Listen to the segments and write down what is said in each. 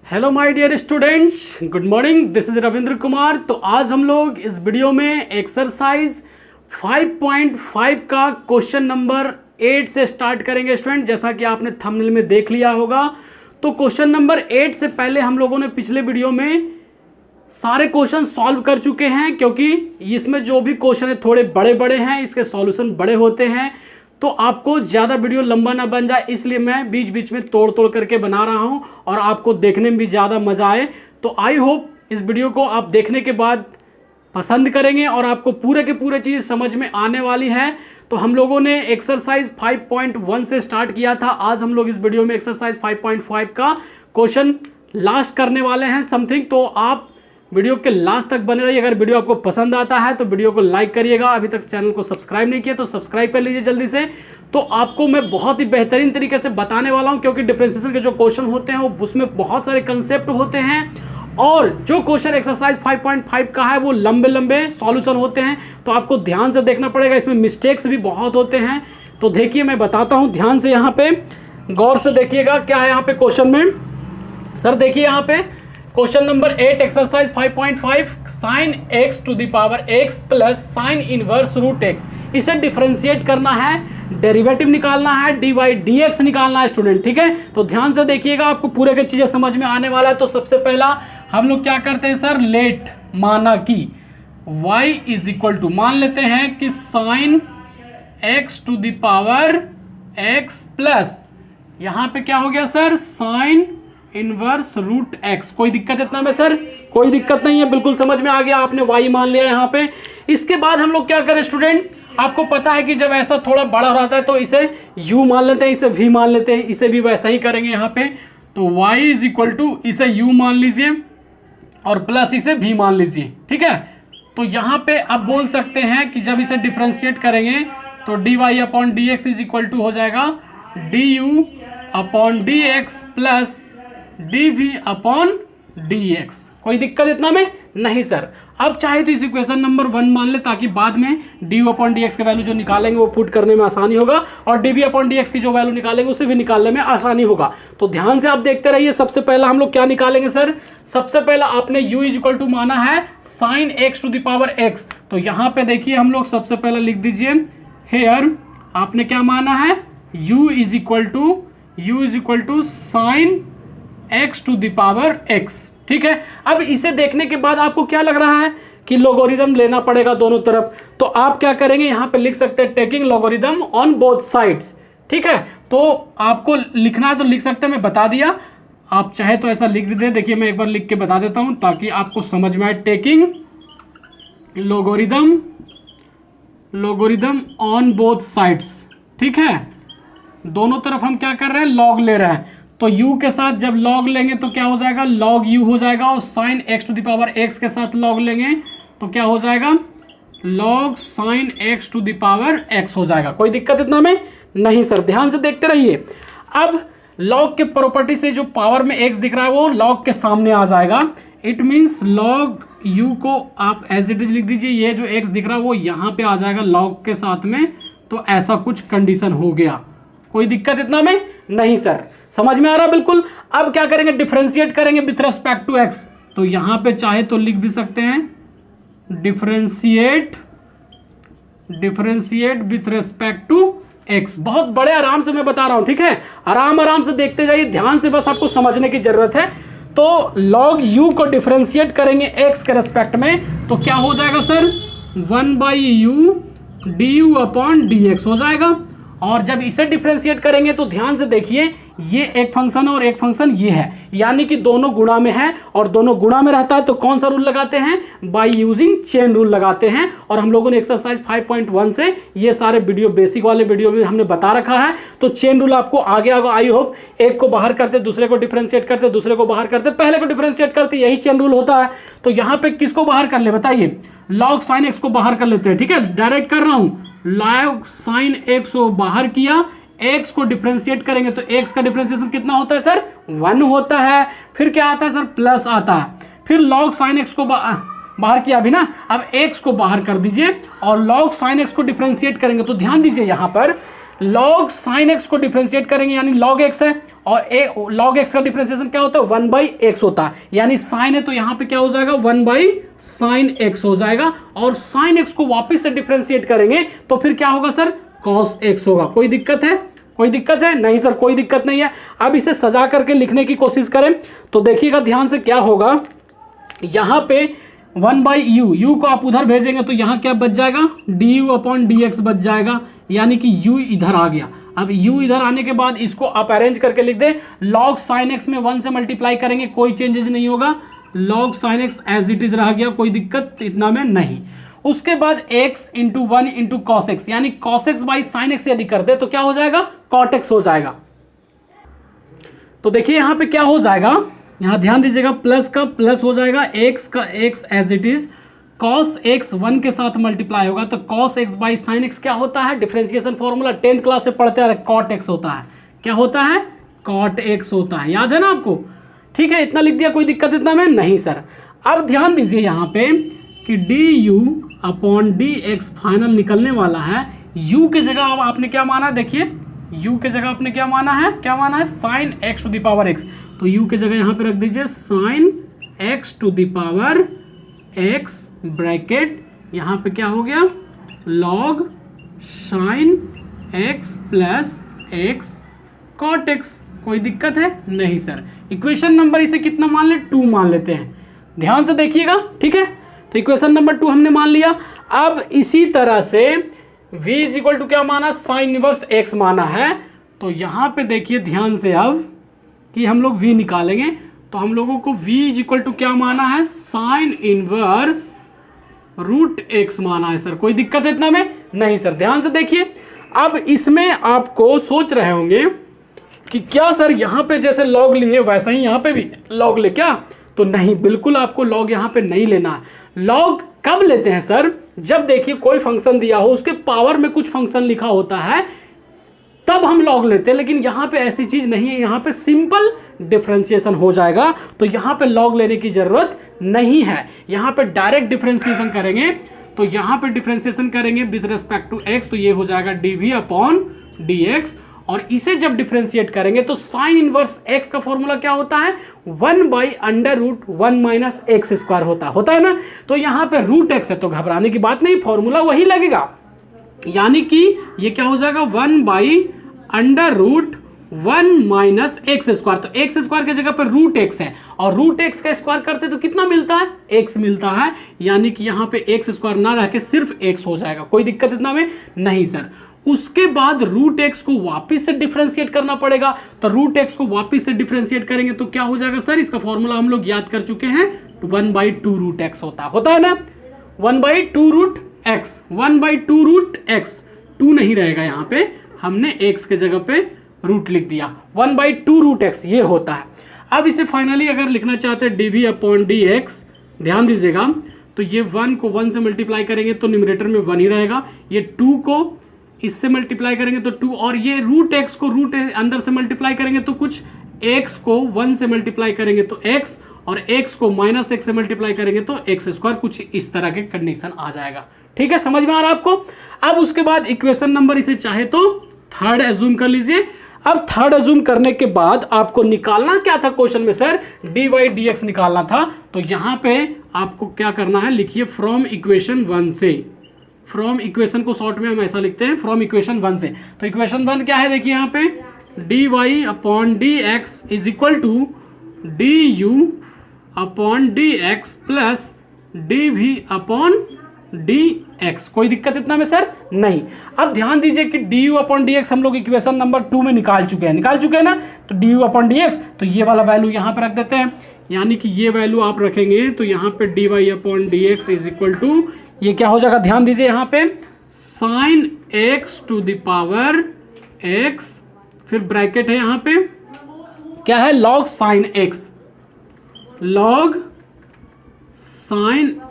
Hello my dear students, good morning. This is Ravindra Kumar. तो आज हम लोग इस वीडियो में एक्सरसाइज 5.5 का क्वेश्चन नंबर 8 से स्टार्ट करेंगे स्टूडेंट। जैसा कि आपने थंबनेल में देख लिया होगा, तो क्वेश्चन नंबर 8 से पहले हम लोगों ने पिछले वीडियो में सारे क्वेश्चन सॉल्व कर चुके हैं, क्योंकि इसमें जो भी क्वेश्चन है थोड़े बड़े बड़े हैं, इसके सॉल्यूशन बड़े होते हैं। तो आपको ज़्यादा वीडियो लंबा ना बन जाए, इसलिए मैं बीच बीच में तोड़ तोड़ करके बना रहा हूं और आपको देखने में भी ज़्यादा मज़ा आए। तो आई होप इस वीडियो को आप देखने के बाद पसंद करेंगे और आपको पूरे के पूरे चीज़ समझ में आने वाली है। तो हम लोगों ने एक्सरसाइज 5.1 से स्टार्ट किया था। आज हम लोग इस वीडियो में एक्सरसाइज 5.5 का क्वेश्चन लास्ट करने वाले हैं समथिंग। तो आप वीडियो के लास्ट तक बने रहिए। अगर वीडियो आपको पसंद आता है तो वीडियो को लाइक करिएगा। अभी तक चैनल को सब्सक्राइब नहीं किया तो सब्सक्राइब कर लीजिए जल्दी से। तो आपको मैं बहुत ही बेहतरीन तरीके से बताने वाला हूं, क्योंकि डिफरेंशिएशन के जो क्वेश्चन होते हैं वो उसमें बहुत सारे कंसेप्ट होते हैं, और जो क्वेश्चन एक्सरसाइज 5.5 का है वो लंबे लंबे सॉल्यूशन होते हैं। तो आपको ध्यान से देखना पड़ेगा, इसमें मिस्टेक्स भी बहुत होते हैं। तो देखिए मैं बताता हूँ ध्यान से, यहाँ पे गौर से देखिएगा क्या है यहाँ पे क्वेश्चन में। सर देखिए यहाँ पे question number 8 exercise 5.5 sine x to the power x plus sine inverse root x। इसे डिफरेंशिएट करना है, डेरिवेटिव निकालना है, dy dx निकालना है स्टूडेंट। ठीक है, तो ध्यान से देखिएगा, आपको पूरे की चीजें समझ में आने वाला है। तो सबसे पहला हम लोग क्या करते हैं सर, लेट माना कि y इज इक्वल टू, मान लेते हैं कि sine x to the power x plus यहां पे क्या हो गया sir, sine inverse root x. कोई दिक्कत इतना में सर? कोई दिक्कत नहीं है, बिल्कुल समझ में आ गया। आपने y मान लिया यहाँ पे। इसके बाद हम लोग क्या करें स्टूडेंट, आपको पता है कि जब ऐसा थोड़ा बड़ा रहता है तो इसे u मान लेते हैं, इसे v मान लेते हैं। इसे भी वैसा ही करेंगे यहाँ पे। तो y इज इक्वल टू, इसे u मान लीजिए और प्लस इसे v मान लीजिए। ठीक है, तो यहाँ पे आप बोल सकते हैं कि जब इसे डिफ्रेंशिएट करेंगे तो dy upon d x is equal to हो जाएगा du upon d x plus dv upon dx। कोई दिक्कत इतना में नहीं सर। अब चाहे तो इस इक्वेशन नंबर 1 मान ले, ताकि बाद में du अपॉन dx के वैल्यू जो निकालेंगे वो पुट करने में आसानी होगा, और dv अपॉन dx की जो वैल्यू निकालेंगे उसे भी निकालने में आसानी होगा। तो ध्यान से आप देखते रहिए। सबसे पहला हम लोग क्या निकालेंगे सर, सबसे पहला आपने u इज इक्वल टू माना है sine x to the power x। तो यहाँ पे देखिए हम लोग सबसे पहले लिख दीजिए, हेयर आपने क्या माना है, u is equal to sine x to the power x। ठीक है, अब इसे देखने के बाद आपको क्या लग रहा है कि लोगोरिथम लेना पड़ेगा दोनों तरफ। तो आप क्या करेंगे, यहाँ पे लिख सकते हैं taking logarithm on both sides. ठीक है, तो आपको लिखना है तो लिख सकते हैं, मैं बता दिया। आप चाहे तो ऐसा लिख दे। देखिए मैं एक बार लिख के बता देता हूँ ताकि आपको समझ में आए। Taking logarithm on both sides. ठीक है, दोनों तरफ हम क्या कर रहे हैं, लॉग ले रहे हैं। तो u के साथ जब log लेंगे तो क्या हो जाएगा, log u हो जाएगा, और sin x to the power x के साथ log लेंगे तो क्या हो जाएगा, log sin x to the power x हो जाएगा। कोई दिक्कत इतना में नहीं सर, ध्यान से देखते रहिए। अब log के प्रॉपर्टी से जो पावर में x दिख रहा है वो log के सामने आ जाएगा। इट मीन्स log u को आप एज इट इज लिख दीजिए, ये जो x दिख रहा है वो यहाँ पे आ जाएगा log के साथ में। तो ऐसा कुछ कंडीशन हो गया। कोई दिक्कत इतना में नहीं सर, समझ में आ रहा बिल्कुल। अब क्या करेंगे, डिफरेंशिएट करेंगे विथ रेस्पेक्ट टू x। तो यहां पे चाहे तो लिख भी सकते हैं differentiate with respect to x। बहुत बड़े आराम से मैं बता रहा हूं, ठीक है, आराम से देखते जाइए, ध्यान से, बस आपको समझने की जरूरत है। तो log u को डिफरेंशिएट करेंगे x के रेस्पेक्ट में तो क्या हो जाएगा sir, 1/u du upon dx हो जाएगा। और जब इसे डिफरेंशिएट करेंगे तो ध्यान से देखिए, ये एक फंक्शन है और एक फंक्शन ये है, यानी कि दोनों गुणा में है, और दोनों गुणा में रहता है तो कौन सा रूल लगाते हैं, बाय यूजिंग चेन रूल लगाते हैं। और हम लोगों ने एक्सरसाइज 5.1 से ये सारे वीडियो, बेसिक वाले वीडियो में हमने बता रखा है। तो चेन रूल आपको आगे आई होप, एक को बाहर करते, दूसरे को डिफरेंशिएट करते, दूसरे को बाहर करते, पहले को डिफरेंशिएट करते, यही चेन रूल होता है। तो यहाँ पे किसको बाहर कर ले बताइए, log sin x को बाहर कर लेते हैं। ठीक है, डायरेक्ट कर रहा हूं, log sin x को बाहर किया, x को डिफरेंशिएट करेंगे तो x का डिफरेंशिएशन कितना होता है सर, 1 होता है। फिर क्या आता है सर, प्लस आता है। फिर log sin x को बाहर किया अभी ना, अब x को बाहर कर दीजिए और log sin x को डिफरेंशिएट करेंगे तो ध्यान दीजिए यहाँ पर लॉग साइन एक्स को डिफरेंशिएट करेंगे, यानी लॉग एक्स है और लॉग एक्स का डिफरेंशिएशन क्या होता है 1/x होता है, यानी साइन है तो यहां पे क्या हो जाएगा 1/sin x हो जाएगा, और साइन एक्स को वापस से डिफरेंशिएट करेंगे तो फिर क्या होगा सर cos x होगा। कोई दिक्कत है? कोई दिक्कत है? नहीं सर कोई दिक्कत नहीं है। अब इसे सजा करके लिखने की कोशिश करें तो देखिएगा ध्यान से क्या होगा, यहां पे 1/u, u को आप उधर भेजेंगे तो यहां क्या बच जाएगा du/dx बच जाएगा, यानी कि u इधर आ गया। अब u इधर आने के बाद इसको आप अरेंज करके लिख दे, log sin x में 1 से मल्टीप्लाई करेंगे कोई चेंजेस नहीं होगा, log sin x as it is रह गया, कोई दिक्कत इतना में नहीं। उसके बाद x into 1 into cos x, यानी cos x by sin x यदि कर दे तो क्या हो जाएगा cot x हो जाएगा। तो देखिए यहां पे क्या हो जाएगा, यहां ध्यान दीजिएगा, प्लस का प्लस हो जाएगा, x का x as it is, cos x 1 के साथ मल्टीप्लाई होगा तो cos x by sin x क्या होता है, डिफरेंशिएशन फॉर्मूला 10th क्लास से पढ़ते आ रहे, cot x होता है। क्या होता है? cot x होता है, याद है ना आपको? ठीक है, इतना लिख दिया, कोई दिक्कत इतना में नहीं सर। अब ध्यान दीजिए यहाँ पे कि du/dx फाइनल निकलने वाला है, u के जगह अब आपने क्या माना, देखिए u के जगह आपने क्या माना है, क्या माना है sin x to the power x, तो u के जगह यहाँ पे रख दीजिए sin x to the power x bracket, यहाँ पे क्या हो गया log sin x plus x cot x। कोई दिक्कत है? नहीं सर। इक्वेशन नंबर इसे कितना मान ले, 2 मान लेते हैं, ध्यान से देखिएगा, ठीक है। तो इक्वेशन नंबर 2 हमने मान लिया। अब इसी तरह से v इक्वल टू क्या माना, साइन इनवर्स x माना है, तो यहां पे देखिए ध्यान से अब कि हम लोग v निकालेंगे तो हम लोगों को v इक्वल टू क्या माना है, साइन इनवर्स रूट x माना है सर। कोई दिक्कत है इतना में? नहीं सर। ध्यान से देखिए, अब इसमें आपको सोच रहे होंगे कि क्या सर यहां पे जैसे लॉग लिए वैसा ही यहां पे भी लॉग ले क्या, तो नहीं, बिल्कुल आपको लॉग यहां पे नहीं लेना है। लॉग कब लेते हैं सर, जब देखिए कोई फंक्शन दिया हो उसके पावर में कुछ फंक्शन लिखा होता है तब हम लॉग लेते हैं, लेकिन यहां पे ऐसी चीज नहीं है, यहां पे सिंपल डिफरेंशिएशन हो जाएगा, तो यहां पे लॉग लेने की जरूरत नहीं है। यहां पे डायरेक्ट डिफरेंशिएशन करेंगे, तो यहां पे डिफरेंशिएशन करेंगे विद रिस्पेक्ट टू x, तो ये हो जाएगा dv/dx, और इसे जब डिफरेंशिएट करेंगे तो साइन इनवर्स x का फॉर्मूला क्या होता है, 1/√1 - x² होता है ना। तो यहां पे रूट x है तो घबराने की बात नहीं, फॉर्मूला वही लगेगा, यानी कि ये क्या हो जाएगा 1/√1 - x²। तो x² की जगह पर रूट x है, और रूट x का स्क्वायर करते तो कितना मिलता है, x मिलता है, यानी कि यहां पे x² ना रह के सिर्फ x हो जाएगा। कोई दिक्कत इतना में नहीं सर। उसके बाद रूट x को वापस से डिफरेंशिएट करना पड़ेगा, तो रूट x को वापस से डिफरेंशिएट करेंगे तो क्या हो जाएगा सर, इसका फॉर्मूला हम लोग याद कर चुके हैं, 1/2√x होता है ना, 1/2√x, 1/2√x, 2 नहीं रहेगा यहाँ पे, हमने x के जगह पे रूट लिख दिया, 1/2√x ये होता है। अब इसे फाइनली अगर लिखना चाहते हैं dv/dx, ध्यान दीजिएगा, तो ये 1 को 1 से मल्टीप्लाई करेंगे तो न्यूमरेटर में 1 ही रहेगा, ये 2 को इससे मल्टीप्लाई करेंगे तो 2, और ये रूट x को रूट अंदर से मल्टीप्लाई करेंगे तो कुछ, x को 1 से मल्टीप्लाई करेंगे तो x, और x को -x से मल्टीप्लाई करेंगे तो x², कुछ इस तरह के कंडीशन आ जाएगा। ठीक है, समझ में आ रहा है आपको? अब उसके बाद इक्वेशन नंबर इसे चाहे तो 3rd एज्यूम कर लीजिए। अब 3rd एज्यूम करने के बाद आपको निकालना क्या था क्वेश्चन में सर, dy/dx निकालना था, तो यहां पे आपको क्या करना है, लिखिए फ्रॉम इक्वेशन 1 से, फ्रॉम इक्वेशन को शॉर्ट में हम ऐसा लिखते हैं फ्रॉम इक्वेशन 1 से। तो इक्वेशन 1 क्या है, देखिए यहाँ पे dy/dx is equal to du/dx plus dv/dx। कोई दिक्कत इतना में सर नहीं। अब ध्यान दीजिए कि du/dx हम लोग इक्वेशन नंबर 2 में निकाल चुके हैं ना, तो du/dx, तो ये वाला वैल्यू यहाँ पे रख देते हैं, यानी कि ये वैल्यू आप रखेंगे तो यहाँ पे dy/dx इज इक्वल टू, ये क्या हो जाएगा, ध्यान दीजिए यहाँ पे sin x to the power x, फिर ब्रैकेट है यहाँ पे क्या है, log sin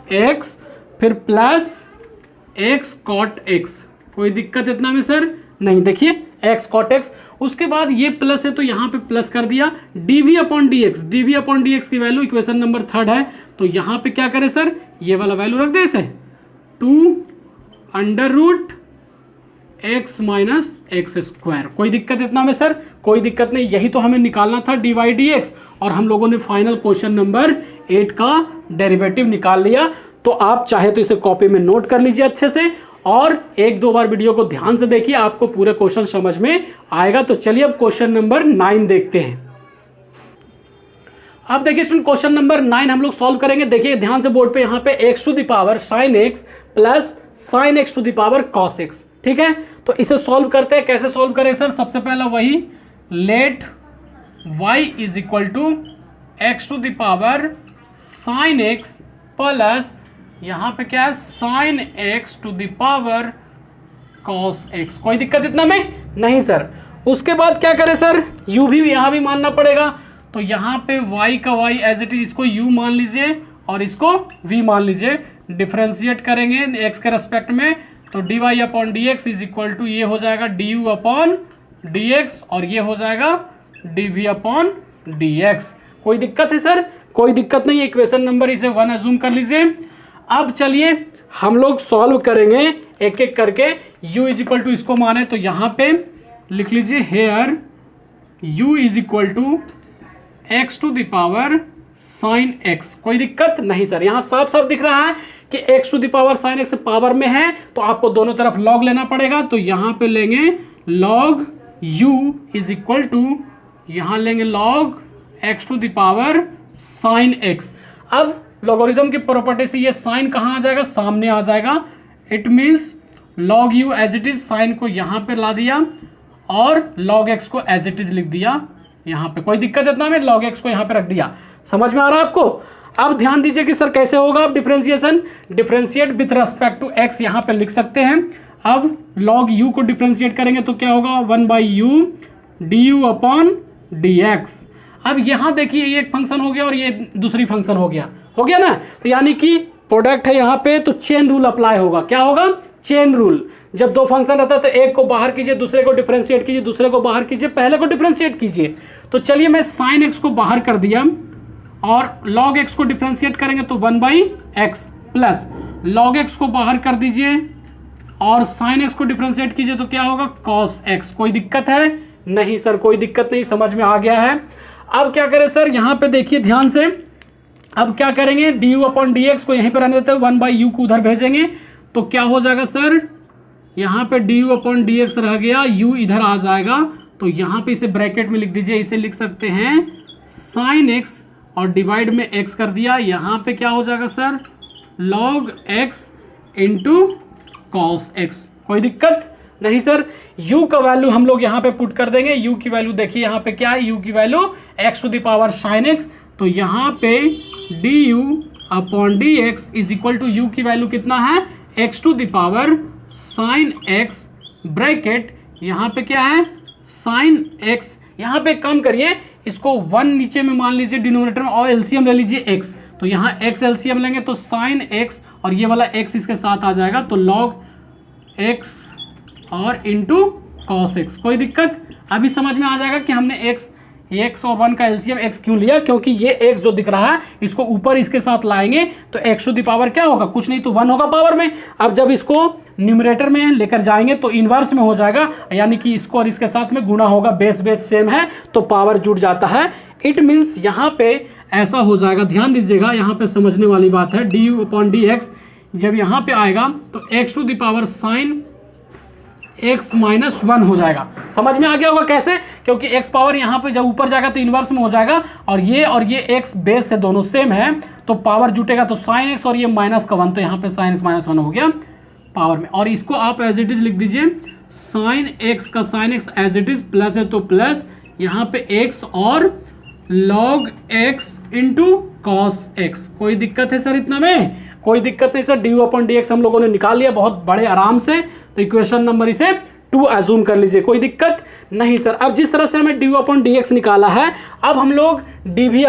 x, फिर प्लस x cot x। कोई दिक्कत इतना में सर नहीं। देखिए x cot x, उसके बाद ये प्लस है तो यहाँ पे प्लस कर दिया, dv/dx की वैल्यू इक्वेशन नंबर 3rd है, तो यहाँ पे क्या करें सर, ये वाला वैल्यू रख दे इसे, 2 √, एक्स माइनस एक्स स्क्वायर। कोई दिक्कत इतना में सर? कोई दिक्कत नहीं, यही तो हमें निकालना था dy dx, और हम लोगों ने फाइनल क्वेश्चन नंबर 8 का डेरिवेटिव निकाल लिया। तो आप चाहे तो इसे कॉपी में नोट कर लीजिए अच्छे से, और एक दो बार वीडियो को ध्यान से देखिए, आपको पूरे क्वेश्चन समझ में आएगा। तो चलिए अब क्वेश्चन नंबर 9 देखते हैं। अब देखिए स्टूडेंट, क्वेश्चन नंबर 9 हम लोग सॉल्व करेंगे। देखिए ध्यान से बोर्ड पे, यहाँ पे x to the power sin x plus sin x to the power cos x, ठीक है। तो इसे सॉल्व करते हैं। कैसे सॉल्व करें सर? सबसे पहला वही, let y is equal to x to the power sin x plus यहाँ पे क्या है, sin x to the power cos x। कोई दिक्कत इतना में? नहीं सर। उसके बाद क्या करें सर? u भी यहाँ भी मानना पड़ेगा। तो यहाँ पे y का y एज इट इज, इसको u मान लीजिए और इसको v मान लीजिए। डिफ्रेंशिएट करेंगे x के रेस्पेक्ट में, तो dy upon d x is equal to ये हो जाएगा du अपॉन डी एक्स, और ये हो जाएगा dv अपॉन डी एक्स। कोई दिक्कत है सर? कोई दिक्कत नहीं। इक्वेशन नंबर इसे 1 अज्यूम कर लीजिए। अब चलिए हम लोग सॉल्व करेंगे एक एक करके। u इज इक्वल टू इसको माने तो यहाँ पे लिख लीजिए, here u is equal to x to the power sine x. कोई दिक्कत नहीं सर। यहाँ साफ साफ दिख रहा है कि x to the power sine x power में है, तो आपको दोनों तरफ लॉग लेना पड़ेगा। तो यहाँ पे लेंगे log u is equal to, यहाँ लेंगे log x to the power sine x. अब लॉगरिथम की प्रॉपर्टी से ये साइन कहाँ आ जाएगा? सामने आ जाएगा। It means log u as it is, sine को यहाँ पे ला दिया और लॉग x को एज इट इज लिख दिया यहाँ पे। कोई दिक्कत इतना में? लॉग x को यहाँ पे रख दिया। समझ में आ रहा है आपको? अब ध्यान दीजिए कि सर कैसे होगा अब differentiation. Differentiate with respect to x यहाँ पे लिख सकते हैं। अब लॉग u को डिफरेंशिएट करेंगे तो क्या होगा, 1/u du अपॉन dx। अब यहाँ देखिए ये एक फंक्शन हो गया और ये दूसरी फंक्शन हो गया ना। तो यानी कि प्रोडक्ट है यहाँ पे, तो चेन रूल अप्लाई होगा। क्या होगा? Chain rule. जब दो फंक्शन रहता है तो एक को बाहर कीजिए, दूसरे को डिफरेंशिएट कीजिए, दूसरे को बाहर कीजिए, पहले को डिफरेंशिएट कीजिए। तो चलिए मैं sin x को बाहर कर दिया और log x को डिफरेंशिएट करेंगे तो 1/x प्लस log x को बाहर कर दीजिए और sin x को डिफरेंशिएट कीजिए तो क्या होगा, cos x। कोई दिक्कत है? नहीं सर, कोई दिक्कत नहीं, समझ में आ गया है। अब क्या करें सर? यहाँ पे देखिए ध्यान से, अब क्या करेंगे, du अपॉन डी एक्स को यहीं पर रहने देते हैं, 1/u को उधर भेजेंगे तो क्या हो जाएगा सर, यहाँ पे du अपॉन डी एक्स रह गया, u इधर आ जाएगा। तो यहाँ पे इसे ब्रैकेट में लिख दीजिए, इसे लिख सकते हैं sin x और डिवाइड में x कर दिया। यहाँ पे क्या हो जाएगा sir, log x into cos x। कोई दिक्कत नहीं सर। u का वैल्यू हम लोग यहाँ पे पुट कर देंगे। u की वैल्यू देखिए यहाँ पे क्या है, u की value x to the power sin x। तो यहाँ पे du upon d x is equal to u की वैल्यू कितना है, x to the power sin x bracket यहाँ पे क्या है, sin x। यहाँ पे काम करिए, इसको 1 नीचे में मान लीजिए डिनोमिनेटर में और एलसीएम ले लीजिए x। तो यहाँ x एलसीएम लेंगे तो sin x और ये वाला x इसके साथ आ जाएगा तो log x और इंटू cos x। कोई दिक्कत? अभी समझ में आ जाएगा कि हमने x और 1 का एलसीएम x क्यों लिया, क्योंकि ये x जो दिख रहा है इसको ऊपर इसके साथ लाएंगे तो x टू द पावर क्या होगा, कुछ नहीं तो 1 होगा पावर में। अब जब इसको न्यूमरेटर में लेकर जाएंगे तो इनवर्स में हो जाएगा, यानी कि इसको और इसके साथ में गुणा होगा, बेस सेम है तो पावर जुड़ जाता है। इट मीन्स यहाँ पे ऐसा हो जाएगा, ध्यान दीजिएगा, यहाँ पे समझने वाली बात है। du अपॉन डी एक्स जब यहाँ पे आएगा तो x to the power sine x minus 1 हो जाएगा। समझ में आ गया होगा कैसे, क्योंकि x पावर यहाँ पे जब ऊपर जाएगा तो इनवर्स में हो जाएगा और ये x बेस है, दोनों सेम है तो पावर जुटेगा। तो साइन x और ये माइनस का 1 तो यहाँ पे साइन x माइनस 1 हो गया पावर में। और इसको आप एज इट इज लिख दीजिए, साइन x का sine x as it is plus है तो प्लस यहाँ पे x और log x into cos x। कोई दिक्कत है सर इतना में? कोई दिक्कत नहीं sir. du upon d x हम लोगों ने निकाल लिया बहुत बड़े आराम से, तो इक्वेशन नंबर इसे 2 अज्यूम कर लीजिए। कोई दिक्कत नहीं सर। अब जिस तरह से हमें du अपॉन डी एक्स निकाला है, अब हम लोग dv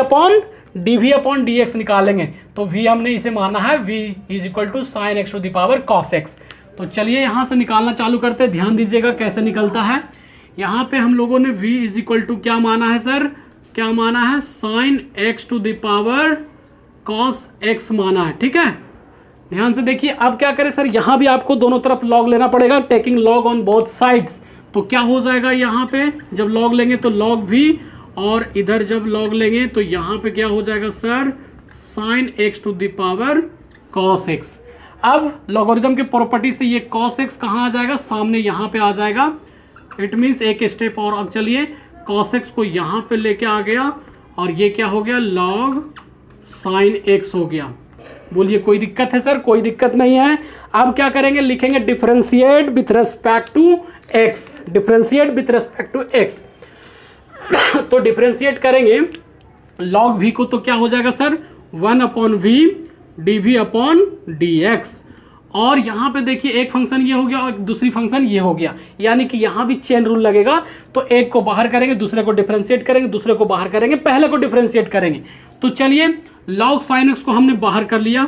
अपॉन डी एक्स निकालेंगे। तो v हमने इसे माना है v is equal to sine x to the power cos x. तो चलिए यहाँ से निकालना चालू करते हैं, ध्यान दीजिएगा कैसे निकलता है। यहाँ पे हम लोगों ने v इज इक्वल टू क्या माना है सर, क्या माना है, sine x to the power cos x माना है, ठीक है। ध्यान से देखिए। अब क्या करें सर, यहां भी आपको दोनों तरफ लॉग लेना पड़ेगा, taking log on both sides. तो क्या हो जाएगा यहाँ पे, जब लॉग लेंगे तो लॉग भी, और इधर जब लॉग लेंगे तो यहाँ पे क्या हो जाएगा sir, sine x to the power cos x. अब लॉगरिथम के प्रॉपर्टी से ये कॉस एक्स कहाँ आ जाएगा, सामने यहाँ पे आ जाएगा। इट मीन्स एक स्टेप और अब चलिए, कॉस एक्स को यहाँ पे लेके आ गया और ये क्या हो गया, लॉग साइन एक्स हो गया। बोलिए कोई दिक्कत है सर? कोई दिक्कत नहीं है। अब क्या करेंगे, लिखेंगे differentiate with respect to x, differentiate with respect to x. तो डिफरेंशिएट करेंगे लॉग वी को तो क्या हो जाएगा sir, 1/v dv upon dx। और यहां पे देखिए एक फंक्शन ये हो गया और दूसरी फंक्शन ये हो गया, यानी कि यहां भी चेन रूल लगेगा। तो एक को बाहर करेंगे, दूसरे को डिफरेंशिएट करेंगे, दूसरे को बाहर करेंगे, पहले को डिफरेंशिएट करेंगे। तो चलिए लॉग साइन एक्स को हमने बाहर कर लिया,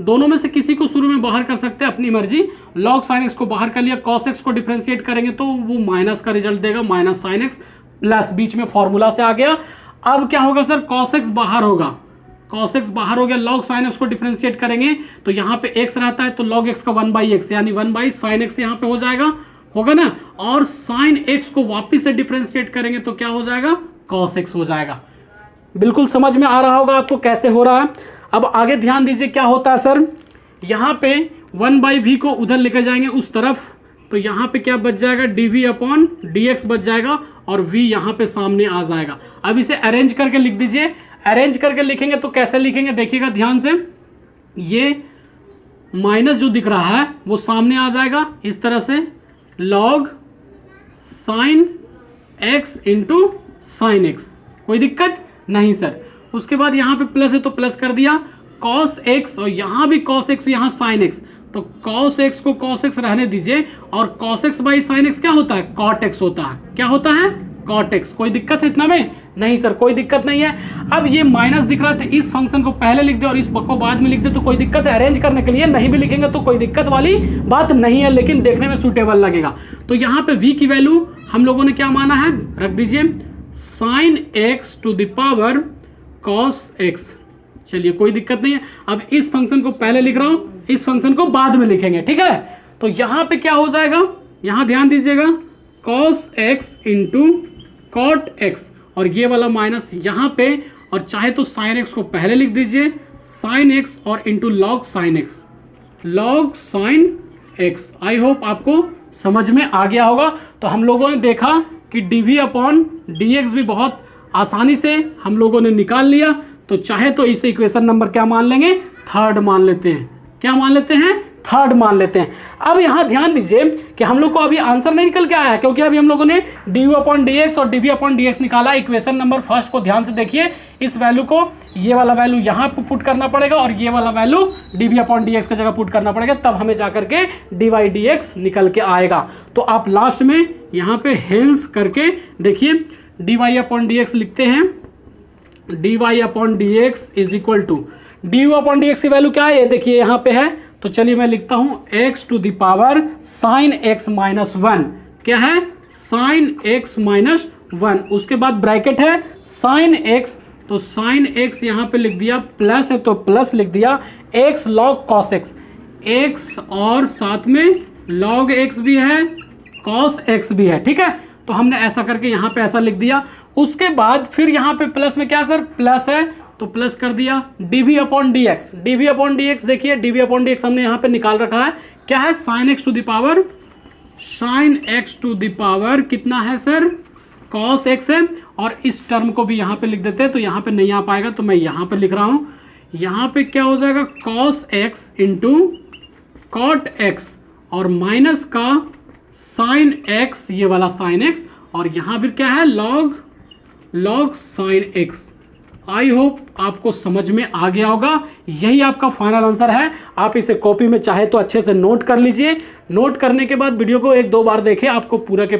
दोनों में से किसी को शुरू में बाहर कर सकते हैं अपनी मर्जी। लॉग साइन एक्स को बाहर कर लिया, कॉस एक्स को डिफरेंशिएट करेंगे तो वो माइनस का रिजल्ट देगा, माइनस साइन एक्स, प्लस बीच में फॉर्मूला से आ गया। अब क्या होगा सर, कॉस एक्स बाहर होगा, कॉस एक्स बाहर हो गया, लॉग साइन एक्स को डिफरेंशिएट करेंगे तो यहाँ पे एक्स रहता है तो लॉग एक्स का 1/x यानी 1/sin x यहाँ पे हो जाएगा, होगा ना। और साइन एक्स को वापिस से डिफरेंशिएट करेंगे तो क्या हो जाएगा, कॉस एक्स हो जाएगा। बिल्कुल समझ में आ रहा होगा आपको कैसे हो रहा है। अब आगे ध्यान दीजिए क्या होता है सर, यहाँ पे 1/v को उधर लेकर जाएंगे उस तरफ, तो यहाँ पे क्या बच जाएगा, dv अपॉन dx बच जाएगा और v यहाँ पे सामने आ जाएगा। अब इसे अरेंज करके लिख दीजिए। अरेंज करके लिखेंगे तो कैसे लिखेंगे, देखिएगा ध्यान से, ये माइनस जो दिख रहा है वो सामने आ जाएगा इस तरह से, log sign x into sine x. कोई दिक्कत नहीं सर। उसके बाद यहाँ पे प्लस है तो प्लस कर दिया, कॉस एक्स, और यहाँ भी कॉस एक्स, यहाँ साइन एक्स, तो कॉस एक्स को कॉस एक्स रहने दीजिए और cos x by sine x क्या होता है, कॉट एक्स होता है। क्या होता है, कॉट एक्स। कोई दिक्कत है इतना में? नहीं सर कोई दिक्कत नहीं है। अब ये माइनस दिख रहा था, इस फंक्शन को पहले लिख दे और इस को बाद में लिख दे तो कोई दिक्कत है? अरेंज करने के लिए नहीं भी लिखेंगे तो कोई दिक्कत वाली बात नहीं है, लेकिन देखने में सुटेबल लगेगा। तो यहाँ पे v की वैल्यू हम लोगों ने क्या माना है, रख दीजिए sine x to the power cos x. चलिए कोई दिक्कत नहीं है। अब इस फंक्शन को पहले लिख रहा हूं, इस फंक्शन को बाद में लिखेंगे, ठीक है। तो यहां पे क्या हो जाएगा, यहां ध्यान दीजिएगा, cos x into cot x, और ये वाला माइनस यहां पे, और चाहे तो साइन एक्स को पहले लिख दीजिए, साइन एक्स और into log sine x, log sine x. I hope आपको समझ में आ गया होगा। तो हम लोगों ने देखा कि dv अपॉन dx भी बहुत आसानी से हम लोगों ने निकाल लिया। तो चाहे तो इसे इक्वेशन नंबर क्या मान लेंगे, थर्ड मान लेते हैं। क्या मान लेते हैं, थर्ड मान लेते हैं। अब यहाँ ध्यान दीजिए कि हम लोग को अभी आंसर नहीं निकल के आया है, क्योंकि अभी हम लोगों ने du अपॉन dx और dv अपॉन dx निकाला। इक्वेशन नंबर फर्स्ट को ध्यान से देखिए, इस वैल्यू को, ये वाला वैल्यू यहाँ पे पुट करना पड़ेगा और ये वाला वैल्यू dv अपॉन dx की जगह पुट करना पड़ेगा, तब हमें जाकर के dy dx निकल के आएगा। तो आप लास्ट में यहाँ पे हेंस करके देखिए, dy अपॉन dx लिखते हैं, dy upon dx is equal to, du upon dx की वैल्यू क्या है, ये देखिए यहाँ पे है। तो चलिए मैं लिखता हूं x to the power sine x minus 1। क्या है, साइन x माइनस 1। उसके बाद ब्रैकेट है साइन x, तो साइन x यहाँ पे लिख दिया, प्लस है तो प्लस लिख दिया, x log cos x, x और साथ में लॉग x भी है, कॉस x भी है, ठीक है। तो हमने ऐसा करके यहाँ पे ऐसा लिख दिया। उसके बाद फिर यहाँ पे प्लस में क्या सर, प्लस है तो प्लस कर दिया, dv upon dx, dv upon dx देखिए, dv अपॉन dx हमने यहाँ पे निकाल रखा है। क्या है, sine x to the power, sine x to the power कितना है सर, कॉस एक्स है। और इस टर्म को भी यहाँ पे लिख देते हैं, तो यहाँ पे नहीं आ पाएगा तो मैं यहाँ पे लिख रहा हूँ। यहाँ पे क्या हो जाएगा, cos x into cot x और माइनस का साइन एक्स, ये वाला साइन एक्स, और यहाँ फिर क्या है, log sine x. I hope आपको समझ में आ गया होगा। यही आपका फाइनल आंसर है। आप इसे कॉपी में चाहे तो अच्छे से नोट कर लीजिए। नोट करने के बाद वीडियो को 1-2 बार देखें, आपको पूरा के